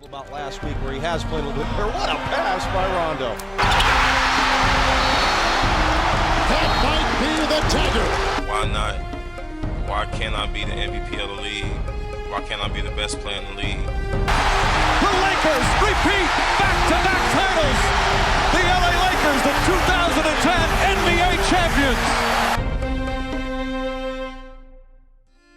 about last week where he has played a little bit better. What a pass by Rondo. That might be the dagger. Why not? Why can't I be the MVP of the league? Why can't I be the best player in the league? The Lakers repeat back-to-back titles. The LA Lakers, the 2010 NBA champions.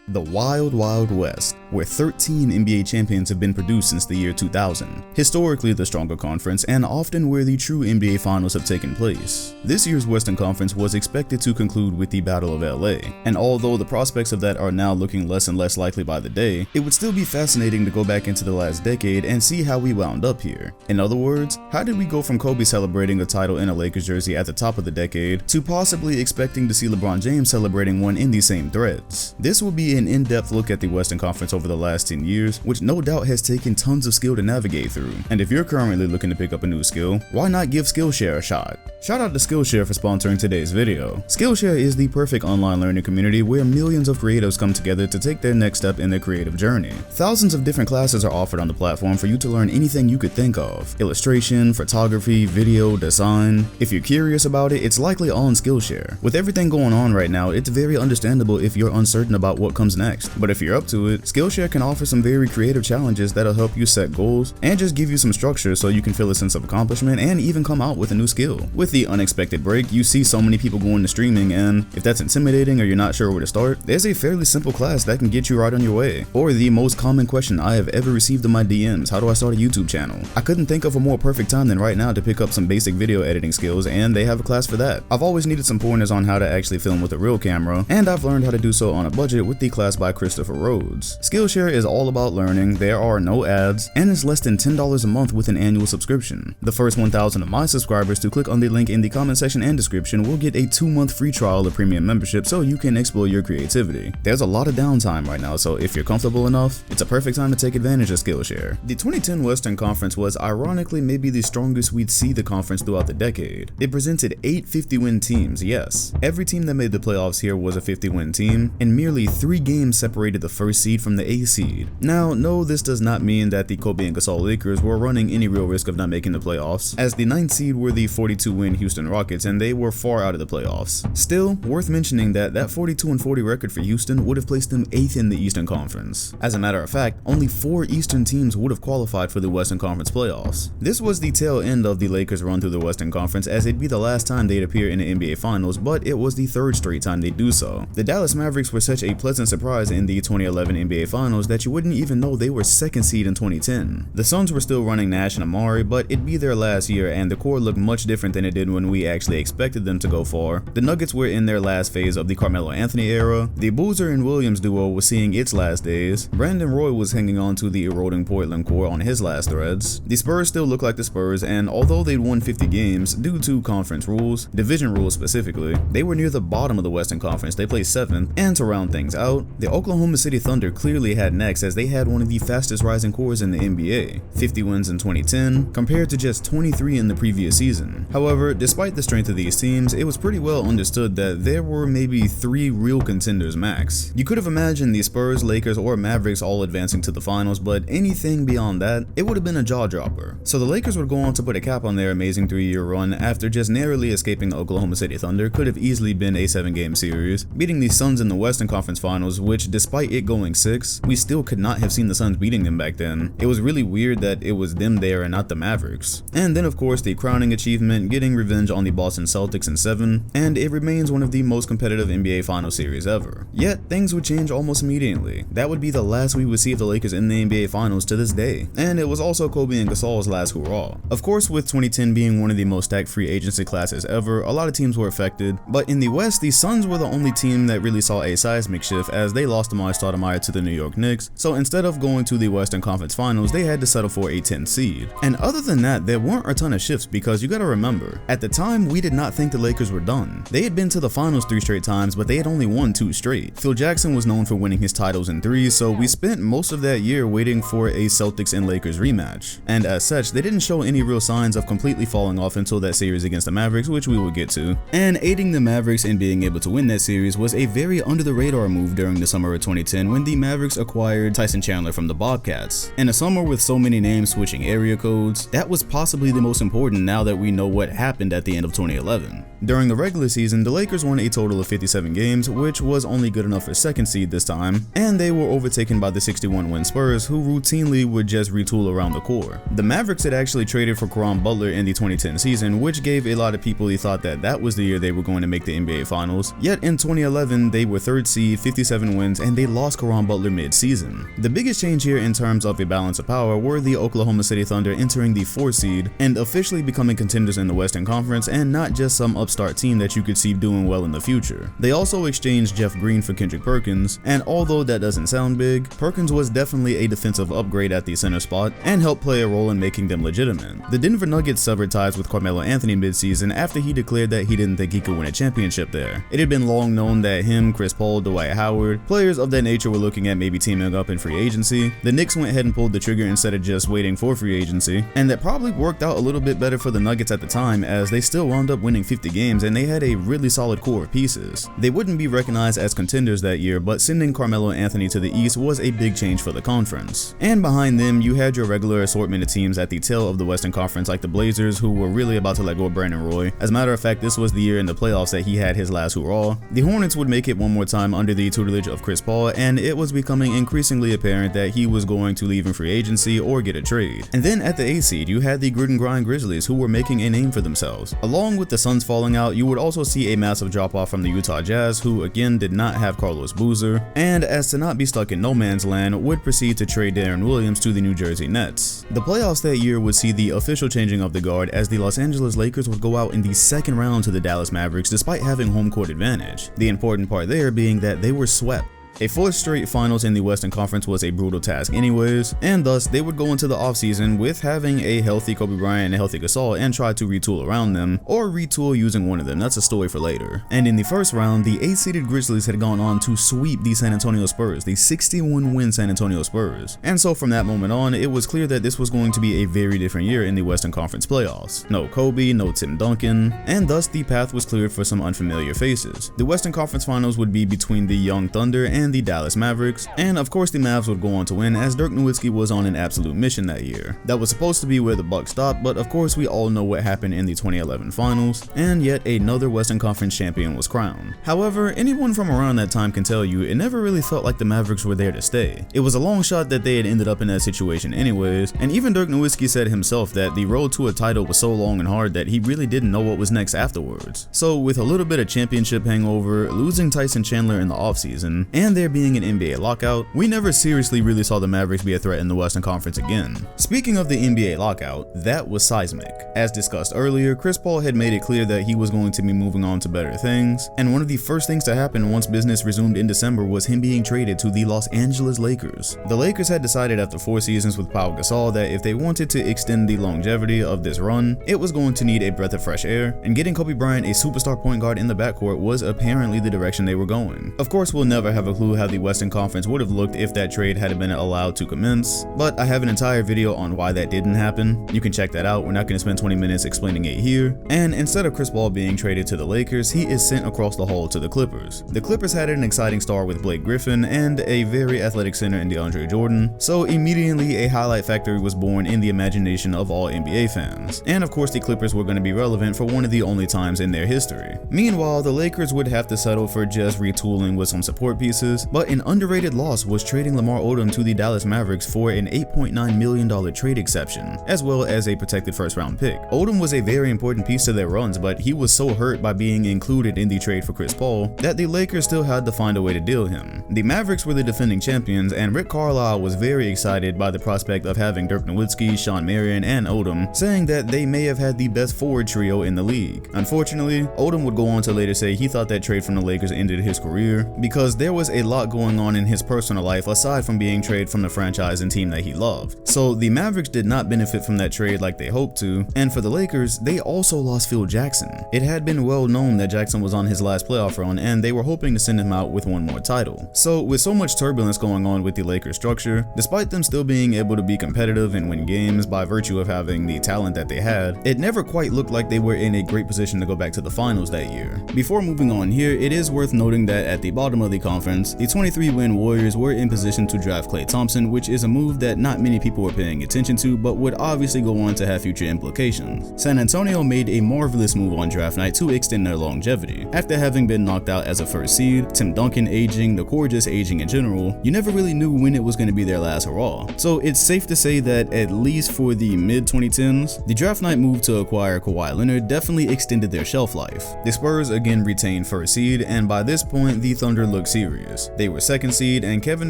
The Wild Wild West, where 13 NBA champions have been produced since the year 2000, historically the stronger conference and often where the true NBA finals have taken place. This year's Western Conference was expected to conclude with the Battle of LA, and although the prospects of that are now looking less and less likely by the day, it would still be fascinating to go back into the last decade and see how we wound up here. In other words, how did we go from Kobe celebrating a title in a Lakers jersey at the top of the decade to possibly expecting to see LeBron James celebrating one in the same threads? This will be an in-depth look at the Western Conference over the last 10 years, which no doubt has taken tons of skill to navigate through. And if you're currently looking to pick up a new skill, why not give Skillshare a shot? Shout out to Skillshare for sponsoring today's video. Skillshare is the perfect online learning community where millions of creatives come together to take their next step in their creative journey. Thousands of different classes are offered on the platform for you to learn anything you could think of: illustration, photography, video, design. If you're curious about it, it's likely on Skillshare. With everything going on right now, it's very understandable if you're uncertain about what comes next. But if you're up to it, Skillshare can offer some very creative challenges that'll help you set goals and just give you some structure so you can feel a sense of accomplishment and even come out with a new skill. With the unexpected break, you see so many people going to streaming, and if that's intimidating or you're not sure where to start, there's a fairly simple class that can get you right on your way. Or the most common question I have ever received in my DMs: how do I start a YouTube channel? I couldn't think of a more perfect time than right now to pick up some basic video editing skills, and they have a class for that. I've always needed some pointers on how to actually film with a real camera, and I've learned how to do so on a budget with the class by Christopher Rhodes. Skillshare is all about learning, there are no ads, and it's less than $10 a month with an annual subscription. The first 1,000 of my subscribers to click on the link in the comment section and description will get a 2-month free trial of premium membership so you can explore your creativity. There's a lot of downtime right now, so if you're comfortable enough, it's a perfect time to take advantage of Skillshare. The 2010 Western Conference was ironically maybe the strongest we'd see the conference throughout the decade. It presented 8 50-win teams, yes. Every team that made the playoffs here was a 50-win team, and merely 3 games separated the first seed from the A seed. Now, no, this does not mean that the Kobe and Gasol Lakers were running any real risk of not making the playoffs, as the 9th seed were the 42-win Houston Rockets and they were far out of the playoffs. Still, worth mentioning that 42-40 record for Houston would have placed them 8th in the Eastern Conference. As a matter of fact, only 4 Eastern teams would have qualified for the Western Conference playoffs. This was the tail end of the Lakers' run through the Western Conference, as it'd be the last time they'd appear in the NBA Finals, but it was the 3rd straight time they'd do so. The Dallas Mavericks were such a pleasant surprise in the 2011 NBA Finals that you wouldn't even know they were 2nd seed in 2010. The Suns were still running Nash and Amari, but it'd be their last year and the core looked much different than it did when we actually expected them to go far. The Nuggets were in their last phase of the Carmelo Anthony era. The Boozer and Williams duo was seeing its last days. Brandon Roy was hanging on to the eroding Portland core on his last threads. The Spurs still look like the Spurs, and although they'd won 50 games due to conference rules, division rules specifically, they were near the bottom of the Western Conference. They placed 7th, and to round things out, the Oklahoma City Thunder clearly had next, as they had one of the fastest rising cores in the NBA, 50 wins in 2010 compared to just 23 in the previous season. However, despite the strength of these teams, it was pretty well understood that there were maybe 3 real contenders max. You could have imagined the Spurs, Lakers, or Mavericks all advancing to the finals, but anything beyond that, it would have been a jaw-dropper. So the Lakers would go on to put a cap on their amazing 3-year run after just narrowly escaping the Oklahoma City Thunder. Could have easily been a 7-game series, beating the Suns in the Western Conference Finals, which despite it going 6, we still could not have seen the Suns beating them back then. It was really weird that it was them there and not the Mavericks. And then of course the crowning achievement, getting revenge on the Boston Celtics in 7, and it remains one of the most competitive NBA Finals series ever. Yet things would change almost immediately. That would be the last we would see of the Lakers in the NBA Finals to this day, and it was also Kobe and Gasol's last hurrah. Of course, with 2010 being one of the most stacked free agency classes ever, a lot of teams were affected, but in the West, the Suns were the only team that really saw a seismic shift, as they lost Amari Stoudemire to the New York Knicks, so instead of going to the Western Conference Finals, they had to settle for a 10th seed. And other than that, there weren't a ton of shifts, because you gotta remember, at the time we did not think the Lakers were done. They had been to the finals 3 straight times, but they had only won 2 straight. Phil Jackson was known for winning his titles in 3, so we spent most of that year waiting for a Celtics and Lakers rematch. And as such, they didn't show any real signs of completely falling off until that series against the Mavericks, which we will get to. And aiding the Mavericks in being able to win that series was a very under the radar move during the summer of 2010 when the Mavericks Mavericks acquired Tyson Chandler from the Bobcats. In a summer with so many names switching area codes, that was possibly the most important now that we know what happened at the end of 2011. During the regular season, the Lakers won a total of 57 games, which was only good enough for second seed this time, and they were overtaken by the 61-win Spurs, who routinely would just retool around the core. The Mavericks had actually traded for Caron Butler in the 2010 season, which gave a lot of people the thought that that was the year they were going to make the NBA Finals. Yet in 2011, they were third seed, 57 wins, and they lost Caron Butler mid-season. The biggest change here in terms of a balance of power were the Oklahoma City Thunder entering the 4th seed and officially becoming contenders in the Western Conference, and not just some upstart team that you could see doing well in the future. They also exchanged Jeff Green for Kendrick Perkins, and although that doesn't sound big, Perkins was definitely a defensive upgrade at the center spot and helped play a role in making them legitimate. The Denver Nuggets severed ties with Carmelo Anthony mid-season after he declared that he didn't think he could win a championship there. It had been long known that him, Chris Paul, Dwight Howard, players of that nature were looking at maybe teaming up in free agency. The Knicks went ahead and pulled the trigger instead of just waiting for free agency, and that probably worked out a little bit better for the Nuggets at the time, as they still wound up winning 50 games and they had a really solid core of pieces. They wouldn't be recognized as contenders that year, but sending Carmelo Anthony to the East was a big change for the conference. And behind them, you had your regular assortment of teams at the tail of the Western Conference, like the Blazers, who were really about to let go of Brandon Roy. As a matter of fact, this was the year in the playoffs that he had his last hurrah. The Hornets would make it one more time under the tutelage of Chris Paul, and it was becoming increasingly apparent that he was going to leave in free agency or get a trade. And then at the 8th seed, you had the Grit and Grind Grizzlies, who were making a name for themselves. Along with the Suns falling out, you would also see a massive drop-off from the Utah Jazz, who again did not have Carlos Boozer, and as to not be stuck in no man's land, would proceed to trade Darren Williams to the New Jersey Nets. The playoffs that year would see the official changing of the guard, as the Los Angeles Lakers would go out in the second round to the Dallas Mavericks despite having home court advantage. The important part there being that they were swept. A 4th straight finals in the Western Conference was a brutal task anyways, and thus they would go into the offseason with having a healthy Kobe Bryant and a healthy Gasol and try to retool around them, or retool using one of them. That's a story for later. And in the first round, the 8th-seeded Grizzlies had gone on to sweep the San Antonio Spurs, the 61-win San Antonio Spurs. And so from that moment on, it was clear that this was going to be a very different year in the Western Conference playoffs. No Kobe, no Tim Duncan, and thus the path was cleared for some unfamiliar faces. The Western Conference Finals would be between the young Thunder and the Dallas Mavericks, and of course the Mavs would go on to win, as Dirk Nowitzki was on an absolute mission that year. That was supposed to be where the buck stopped, but of course we all know what happened in the 2011 finals, and yet another Western Conference champion was crowned. However, anyone from around that time can tell you it never really felt like the Mavericks were there to stay. It was a long shot that they had ended up in that situation anyways, and even Dirk Nowitzki said himself that the road to a title was so long and hard that he really didn't know what was next afterwards. So with a little bit of championship hangover, losing Tyson Chandler in the offseason, and there being an NBA lockout, we never seriously really saw the Mavericks be a threat in the Western Conference again. Speaking of the NBA lockout, that was seismic. As discussed earlier, Chris Paul had made it clear that he was going to be moving on to better things, and one of the first things to happen once business resumed in December was him being traded to the Los Angeles Lakers. The Lakers had decided after 4 seasons with Pau Gasol that if they wanted to extend the longevity of this run, it was going to need a breath of fresh air, and getting Kobe Bryant, a superstar point guard in the backcourt, was apparently the direction they were going. Of course, we'll never have a clue how the Western Conference would have looked if that trade had been allowed to commence, but I have an entire video on why that didn't happen. You can check that out. We're not going to spend 20 minutes explaining it here. And instead of Chris Paul being traded to the Lakers, he is sent across the hall to the Clippers. The Clippers had an exciting star with Blake Griffin and a very athletic center in DeAndre Jordan, so immediately a highlight factory was born in the imagination of all NBA fans. And of course the Clippers were going to be relevant for one of the only times in their history. Meanwhile, the Lakers would have to settle for just retooling with some support pieces, but an underrated loss was trading Lamar Odom to the Dallas Mavericks for an $8.9 million trade exception, as well as a protected first-round pick. Odom was a very important piece to their runs, but he was so hurt by being included in the trade for Chris Paul that the Lakers still had to find a way to deal him. The Mavericks were the defending champions, and Rick Carlisle was very excited by the prospect of having Dirk Nowitzki, Sean Marion, and Odom, saying that they may have had the best forward trio in the league. Unfortunately, Odom would go on to later say he thought that trade from the Lakers ended his career because there was a lot going on in his personal life aside from being traded from the franchise and team that he loved. So the Mavericks did not benefit from that trade like they hoped to, and for the Lakers, they also lost Phil Jackson. It had been well known that Jackson was on his last playoff run, and they were hoping to send him out with one more title. So with so much turbulence going on with the Lakers structure, despite them still being able to be competitive and win games by virtue of having the talent that they had, it never quite looked like they were in a great position to go back to the finals that year. Before moving on here, it is worth noting that at the bottom of the conference, West, the 23-win Warriors were in position to draft Klay Thompson, which is a move that not many people were paying attention to, but would obviously go on to have future implications. San Antonio made a marvelous move on draft night to extend their longevity. After having been knocked out as a first seed, Tim Duncan aging, the core just aging in general, you never really knew when it was going to be their last hurrah. So it's safe to say that at least for the mid-2010s, the draft night move to acquire Kawhi Leonard definitely extended their shelf life. The Spurs again retained first seed, and by this point the Thunder looked serious. They were second seed, and Kevin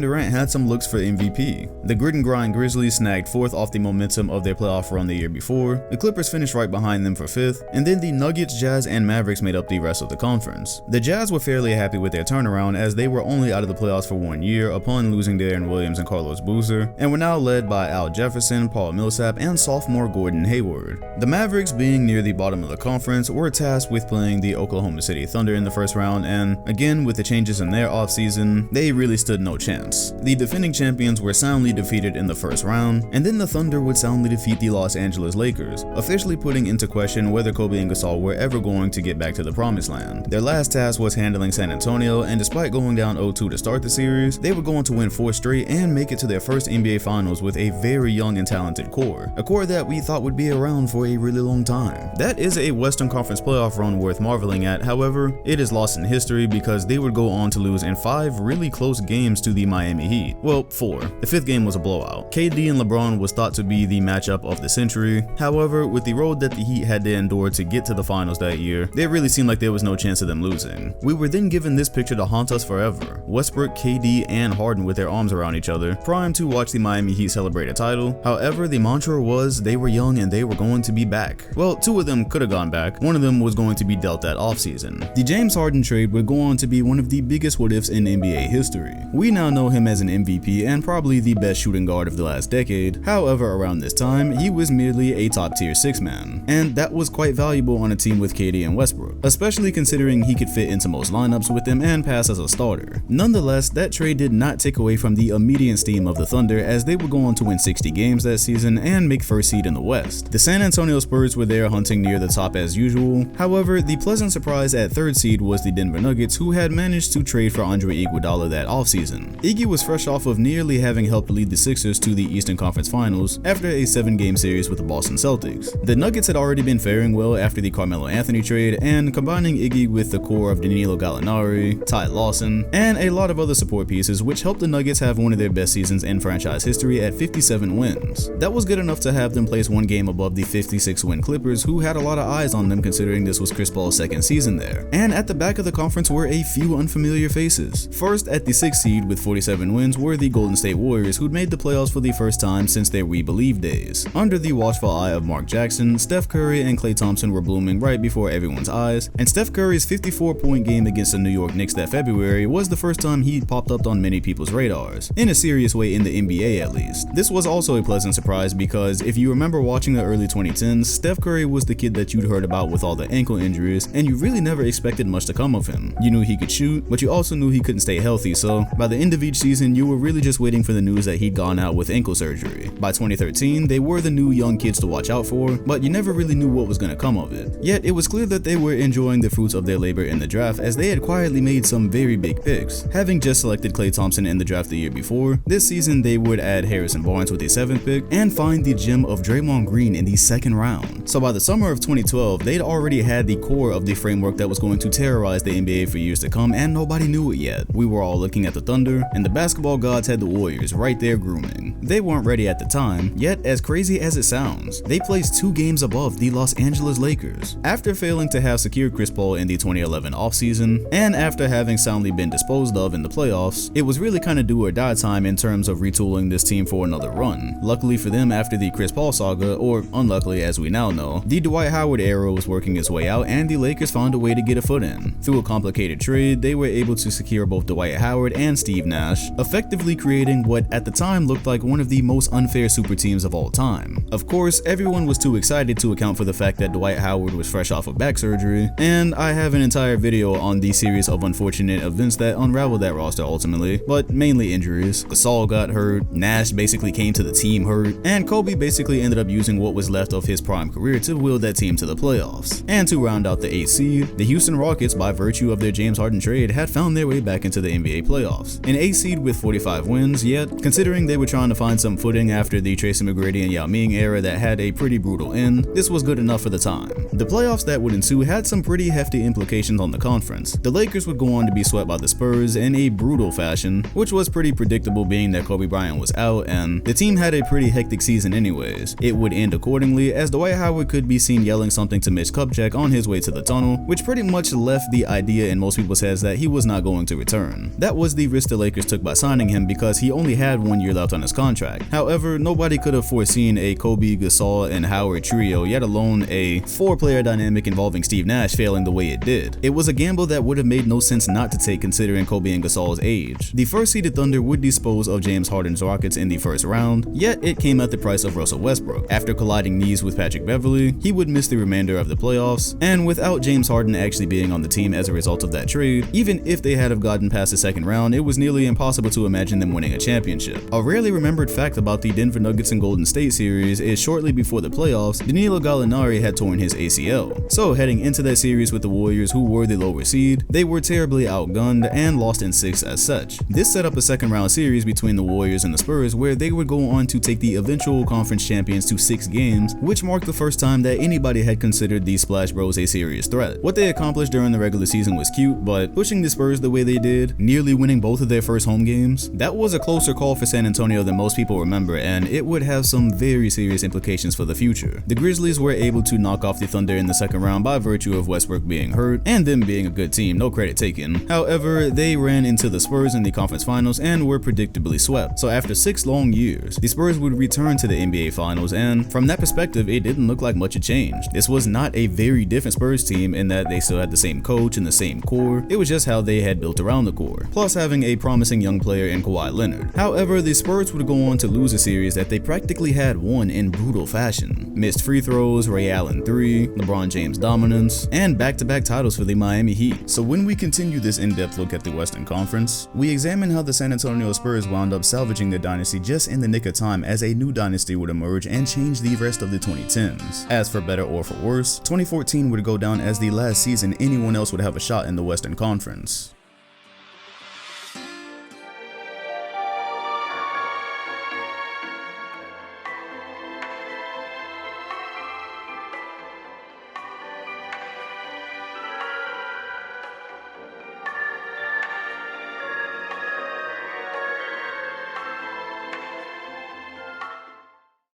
Durant had some looks for MVP. The grit and grind Grizzlies snagged fourth off the momentum of their playoff run the year before, the Clippers finished right behind them for fifth, and then the Nuggets, Jazz, and Mavericks made up the rest of the conference. The Jazz were fairly happy with their turnaround, as they were only out of the playoffs for 1 year upon losing Deron Williams and Carlos Boozer, and were now led by Al Jefferson, Paul Millsap, and sophomore Gordon Hayward. The Mavericks, being near the bottom of the conference, were tasked with playing the Oklahoma City Thunder in the first round, and again with the changes in their offseason, they really stood no chance. The defending champions were soundly defeated in the first round, and then the Thunder would soundly defeat the Los Angeles Lakers, officially putting into question whether Kobe and Gasol were ever going to get back to the promised land. Their last task was handling San Antonio, and despite going down 0-2 to start the series, they were going to win 4 straight and make it to their first NBA Finals with a very young and talented core, a core that we thought would be around for a really long time. That is a Western Conference playoff run worth marveling at. However, it is lost in history because they would go on to lose in 5 really close games to the Miami Heat. Well, 4. The 5th game was a blowout. KD and LeBron was thought to be the matchup of the century. However, with the road that the Heat had to endure to get to the finals that year, it really seemed like there was no chance of them losing. We were then given this picture to haunt us forever: Westbrook, KD, and Harden with their arms around each other, primed to watch the Miami Heat celebrate a title. However, the mantra was they were young and they were going to be back. Well, 2 of them could have gone back. One of them was going to be dealt that offseason. The James Harden trade would go on to be one of the biggest what-ifs in NBA history. We now know him as an MVP and probably the best shooting guard of the last decade. However, around this time, he was merely a top-tier 6-man, and that was quite valuable on a team with KD and Westbrook, especially considering he could fit into most lineups with them and pass as a starter. Nonetheless, that trade did not take away from the immediate steam of the Thunder, as they would go on to win 60 games that season and make first seed in the West. The San Antonio Spurs were there hunting near the top as usual. However, the pleasant surprise at 3rd seed was the Denver Nuggets, who had managed to trade for Andre Iguodala that offseason. Iggy was fresh off of nearly having helped lead the Sixers to the Eastern Conference Finals after a 7-game series with the Boston Celtics. The Nuggets had already been faring well after the Carmelo Anthony trade, and combining Iggy with the core of Danilo Gallinari, Ty Lawson, and a lot of other support pieces, which helped the Nuggets have one of their best seasons in franchise history at 57 wins. That was good enough to have them place 1 game above the 56-win Clippers, who had a lot of eyes on them considering this was Chris Paul's 2nd season there. And at the back of the conference were a few unfamiliar faces. First, at the 6th seed with 47 wins were the Golden State Warriors, who'd made the playoffs for the first time since their We Believe days. Under the watchful eye of Mark Jackson, Steph Curry and Klay Thompson were blooming right before everyone's eyes, and Steph Curry's 54-point game against the New York Knicks that February was the first time he'd popped up on many people's radars, in a serious way in the NBA at least. This was also a pleasant surprise because if you remember watching the early 2010s, Steph Curry was the kid that you'd heard about with all the ankle injuries, and you really never expected much to come of him. You knew he could shoot, but you also knew he couldn't stay healthy, so by the end of each season, you were really just waiting for the news that he'd gone out with ankle surgery. By 2013, they were the new young kids to watch out for, but you never really knew what was going to come of it. Yet, it was clear that they were enjoying the fruits of their labor in the draft, as they had quietly made some very big picks. Having just selected Klay Thompson in the draft the year before, this season they would add Harrison Barnes with the 7th pick, and find the gem of Draymond Green in the 2nd round. So by the summer of 2012, they'd already had the core of the framework that was going to terrorize the NBA for years to come, and nobody knew it yet. We were all looking at the Thunder, and the basketball gods had the Warriors right there grooming. They weren't ready at the time, yet as crazy as it sounds, they placed 2 games above the Los Angeles Lakers. After failing to have secured Chris Paul in the 2011 offseason, and after having soundly been disposed of in the playoffs, it was really kind of do or die time in terms of retooling this team for another run. Luckily for them, after the Chris Paul saga, or unluckily as we now know, the Dwight Howard era was working its way out, and the Lakers found a way to get a foot in. Through a complicated trade, they were able to secure both Dwight Howard and Steve Nash, effectively creating what at the time looked like one of the most unfair super teams of all time. Of course, everyone was too excited to account for the fact that Dwight Howard was fresh off of back surgery, and I have an entire video on the series of unfortunate events that unraveled that roster ultimately, but mainly injuries. Gasol got hurt, Nash basically came to the team hurt, and Kobe basically ended up using what was left of his prime career to will that team to the playoffs. And to round out the 8th seed, the Houston Rockets, by virtue of their James Harden trade, had found their way back back into the NBA playoffs. An 8 seed with 45 wins, yet considering they were trying to find some footing after the Tracy McGrady and Yao Ming era that had a pretty brutal end, this was good enough for the time. The playoffs that would ensue had some pretty hefty implications on the conference. The Lakers would go on to be swept by the Spurs in a brutal fashion, which was pretty predictable being that Kobe Bryant was out and the team had a pretty hectic season anyways. It would end accordingly, as Dwight Howard could be seen yelling something to Mitch Kupchak on his way to the tunnel, which pretty much left the idea in most people's heads that he was not going to return. That was the risk the Lakers took by signing him because he only had 1 year left on his contract. However, nobody could have foreseen a Kobe, Gasol, and Howard trio, yet alone a 4-player dynamic involving Steve Nash failing the way it did. It was a gamble that would have made no sense not to take considering Kobe and Gasol's age. The first-seeded Thunder would dispose of James Harden's Rockets in the first round, yet it came at the price of Russell Westbrook. After colliding knees with Patrick Beverley, he would miss the remainder of the playoffs, and without James Harden actually being on the team as a result of that trade, even if they had have gotten past the second round, it was nearly impossible to imagine them winning a championship. A rarely remembered fact about the Denver Nuggets and Golden State series is shortly before the playoffs, Danilo Gallinari had torn his ACL. So heading into that series with the Warriors, who were the lower seed, they were terribly outgunned and lost in 6 as such. This set up a second round series between the Warriors and the Spurs, where they would go on to take the eventual conference champions to 6 games, which marked the first time that anybody had considered the Splash Bros a serious threat. What they accomplished during the regular season was cute, but pushing the Spurs the way they did, nearly winning both of their first home games, that was a closer call for San Antonio than most people remember, and it would have some very serious implications for the future. The Grizzlies were able to knock off the Thunder in the second round by virtue of Westbrook being hurt and them being a good team, no credit taken. However, they ran into the Spurs in the conference finals and were predictably swept. So after 6 long years, the Spurs would return to the NBA finals, and from that perspective, it didn't look like much had changed. This was not a very different Spurs team in that they still had the same coach and the same core. It was just how they had built around the core, plus having a promising young player in Kawhi Leonard. However, the Spurs would go on to lose a series that they practically had won in brutal fashion. Missed free throws, Ray Allen 3, LeBron James dominance, and back-to-back titles for the Miami Heat. So when we continue this in-depth look at the Western Conference, we examine how the San Antonio Spurs wound up salvaging their dynasty just in the nick of time as a new dynasty would emerge and change the rest of the 2010s. As for better or for worse, 2014 would go down as the last season anyone else would have a shot in the Western Conference.